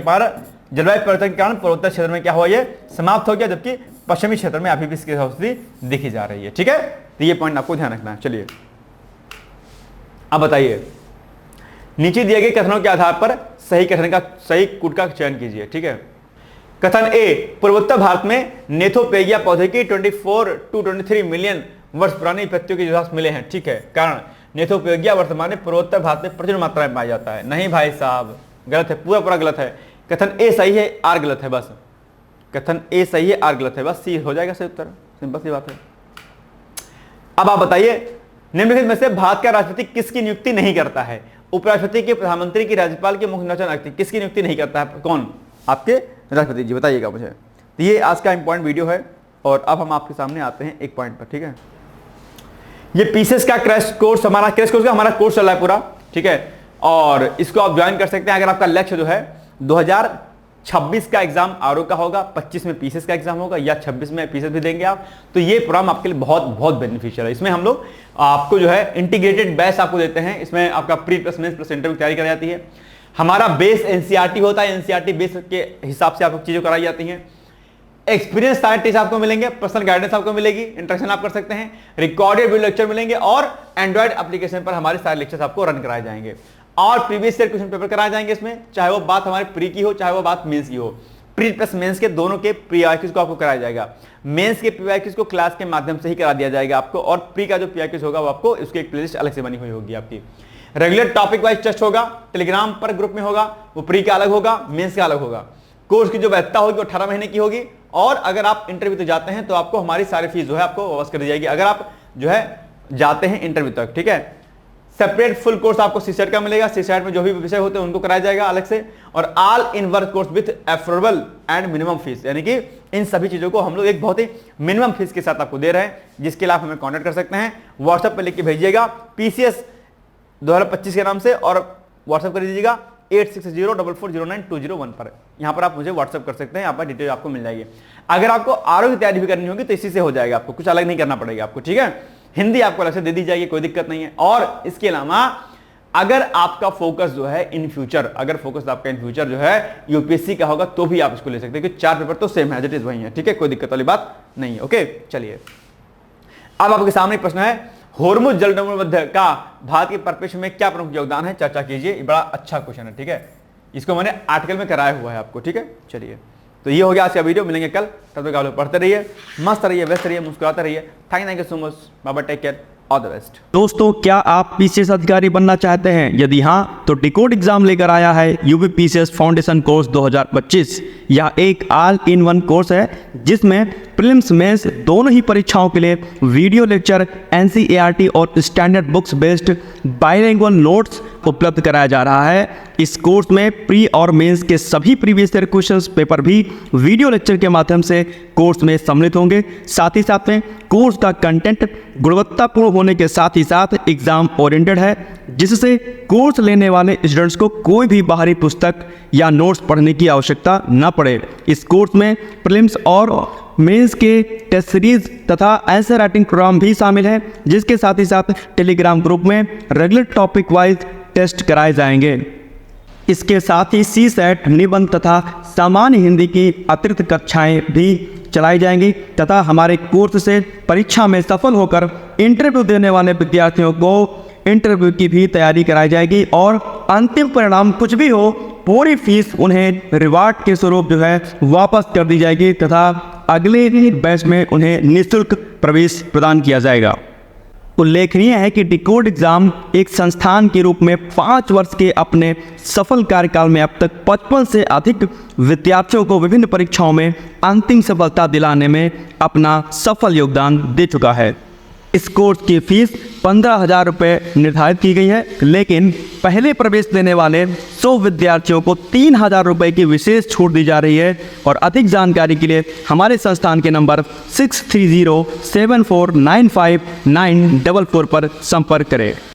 के कारण पूर्वोत्तर क्षेत्र में क्या हुआ, ये समाप्त हो गया, जबकि पश्चिमी क्षेत्र में अभी भी इसकी स्थिति दिखी जा रही है। ठीक है, तो ये पॉइंट आपको ध्यान रखना है। चलिए अब बताइए, नीचे दिए गए कथनों के आधार पर सही कूट का चयन कीजिए। ठीक है, कथन ए, पूर्वोत्तर भारत में नेथोपोडिया पौधे की 24 to 23 मिलियन वर्ष पुरानी पत्तियों के जुड़ाव मिले हैं। ठीक है, कारण नेथोपोडिया वर्तमान में पूर्वोत्तर भारत में प्रचुर मात्रा में पाया जाता है। नहीं भाई साहब, गलत है, पूरा गलत है। कथन ए सही है, आर गलत है। बस कथन ए सही है, आर गलत है, बस सी हो जाएगा सही उत्तर। सिंपल सी बात है। अब आप बताइए, निम्नलिखित में से भारत का राष्ट्रपति किसकी नियुक्ति नहीं करता है? उपराष्ट्रपति की, प्रधानमंत्री की, राज्यपाल की, मुख्य निर्वाचन आयुक्त, किसकी नियुक्ति नहीं करता है? कौन? आपके राष्ट्रपति जी, बताइएगा मुझे। तो ये आज का इंपॉर्टेंट वीडियो है और अब हम आपके सामने आते हैं एक पॉइंट पर। ठीक है, ये पीसेस का क्रैश कोर्स, हमारा क्रैश कोर्स का हमारा कोर्स चल रहा है पूरा। ठीक है, और इसको आप ज्वाइन कर सकते हैं अगर आपका लक्ष्य जो है 2026 का एग्जाम आरओ का होगा, 25 में पीसेस का एग्जाम होगा, या 26 में पीसेस भी देंगे आप, तो ये प्रोग्राम आपके लिए बहुत बहुत बेनिफिशियल है। इसमें हम लोग आपको जो है इंटीग्रेटेड बैच आपको देते हैं। इसमें आपका pre plus mains plus interview की तैयारी कराई जाती है। हमारा बेस एनसीईआरटी होता है, एनसीईआरटी बेस के हिसाब से आपको चीजें कराई जाती हैं। एक्सपीरियंस साइंटिस्ट आपको मिलेंगे, पर्सनल गाइडेंस आपको मिलेगी, इंटरेक्शन आप कर सकते हैं, रिकॉर्डेड वीडियो लेक्चर मिलेंगे और एंड्रॉइड एप्लीकेशन पर हमारे सारे लेक्चर्स आपको रन कराए जाएंगे और प्रीवियस ईयर क्वेश्चन पेपर कराए जाएंगे इसमें, चाहे वो बात हमारे प्री की हो, चाहे वो बात मेंस की हो। प्री प्लस मेंस के दोनों के पीआईक्यूज को आपको कराया जाएगा। मेंस के पीआईक्यूज को क्लास के माध्यम से ही करा दिया जाएगा आपको, और प्री का जो पीआईक्यूज होगा वो आपको उसकी एक प्लेलिस्ट अलग से बनी हुई होगी आपकी। रेगुलर टॉपिक वाइज टेस्ट होगा, टेलीग्राम पर ग्रुप में होगा, वो प्री का अलग होगा, मेंस का अलग होगा। कोर्स की जो वैधता होगी वो 18 महीने की होगी, और अगर आप इंटरव्यू तक जाते हैं तो आपको हमारी सारी फीस जो है आपको वापस कर दी जाएगी, अगर आप जो है जाते हैं इंटरव्यू तक। ठीक है, सेपरेट फुल कोर्स आपको सीसेट का मिलेगा, सीसेट में जो भी विषय होते हैं उनको कराया जाएगा अलग से, और all in one course with affordable and minimum fees, यानी कि इन सभी चीजों को हम लोग एक बहुत ही मिनिमम फीस के साथ आपको दे रहे हैं, जिसके लिए आप हमें कॉन्टेक्ट कर सकते हैं। व्हाट्सएप पर लिख के भेजिएगा पीसीएस 2025 के नाम से, और व्हाट्सएप कर दीजिएगा 8604409201 पर। यहां पर आप मुझे व्हाट्सएप कर सकते हैं, यहाँ पर डिटेल आपको मिल जाएगी। अगर आपको आरओ की तैयारी भी करनी होगी तो इसी से हो जाएगा, आपको कुछ अलग नहीं करना पड़ेगा आपको। ठीक है, हिंदी आपको अलग से दे दी जाएगी, कोई दिक्कत नहीं है। और इसके अलावा अगर आपका फोकस जो है इन फ्यूचर, अगर फोकस आपका इन फ्यूचर जो है यूपीएससी का होगा तो भी आप इसको ले सकते हैं, क्योंकि 4 पेपर तो सेम है, एज इट इज वही है। ठीक है, कोई दिक्कत वाली बात नहीं है। ओके, चलिए अब आपके सामने प्रश्न है, होर्मुज जलसंधि का भारत के परिप्रेक्ष्य में क्या प्रमुख योगदान है, चर्चा कीजिए। ये बड़ा अच्छा क्वेश्चन है। ठीक है, इसको मैंने आर्टिकल में कराया हुआ है आपको। ठीक है, चलिए तो ये हो गया आज का वीडियो, मिलेंगे कल, तब तक आप लोग पढ़ते रहिए, मस्त रहिए, व्यस्त रहिए, मुस्कुराते रहिए। Thank you so much, bye bye, take care, all the best. दोस्तों, क्या आप पीसीएस अधिकारी बनना चाहते हैं? यदि हाँ, तो डिकोड एग्जाम लेकर आया है यूपी पीसीएस फाउंडेशन कोर्स 2025। यह एक ऑल इन वन कोर्स है जिसमें प्रीलिम्स मेंस दोनों ही परीक्षाओं के लिए वीडियो लेक्चर, एनसीईआरटी और standard books based bilingual notes उपलब्ध कराया जा रहा है। इस कोर्स में प्री और मेंस के सभी प्रीवियस ईयर क्वेश्चंस पेपर भी वीडियो लेक्चर के माध्यम से कोर्स में सम्मिलित होंगे। साथ ही साथ में कोर्स का कंटेंट गुणवत्तापूर्ण होने के साथ ही साथ एग्जाम ओरिएंटेड है, जिससे कोर्स लेने वाले स्टूडेंट्स को कोई भी बाहरी पुस्तक या नोट्स पढ़ने की आवश्यकता न पड़े। इस कोर्स में प्रीलिम्स और मेंस के टेस्ट सीरीज तथा आंसर राइटिंग प्रोग्राम भी शामिल है, जिसके साथ ही साथ टेलीग्राम ग्रुप में रेगुलर टॉपिक वाइज टेस्ट कराए जाएंगे। इसके साथ ही सीसेट, निबंध तथा सामान्य हिंदी की अतिरिक्त कक्षाएं भी चलाई जाएंगी तथा हमारे कोर्स से परीक्षा में सफल होकर इंटरव्यू देने वाले विद्यार्थियों को इंटरव्यू की भी तैयारी कराई जाएगी, और अंतिम परिणाम कुछ भी हो, पूरी फीस उन्हें रिवार्ड के स्वरूप जो है वापस कर दी जाएगी तथा अगले बैच में उन्हें निःशुल्क प्रवेश प्रदान किया जाएगा। उल्लेखनीय है कि डिकोड एग्जाम एक संस्थान के रूप में 5 वर्ष के अपने सफल कार्यकाल में अब तक 55 से अधिक विद्यार्थियों को विभिन्न परीक्षाओं में अंतिम सफलता दिलाने में अपना सफल योगदान दे चुका है। इस कोर्स की फीस 15,000 रुपये निर्धारित की गई है, लेकिन पहले प्रवेश देने वाले 100 विद्यार्थियों को 3,000 रुपये की विशेष छूट दी जा रही है। और अधिक जानकारी के लिए हमारे संस्थान के नंबर 6307495944 पर संपर्क करें।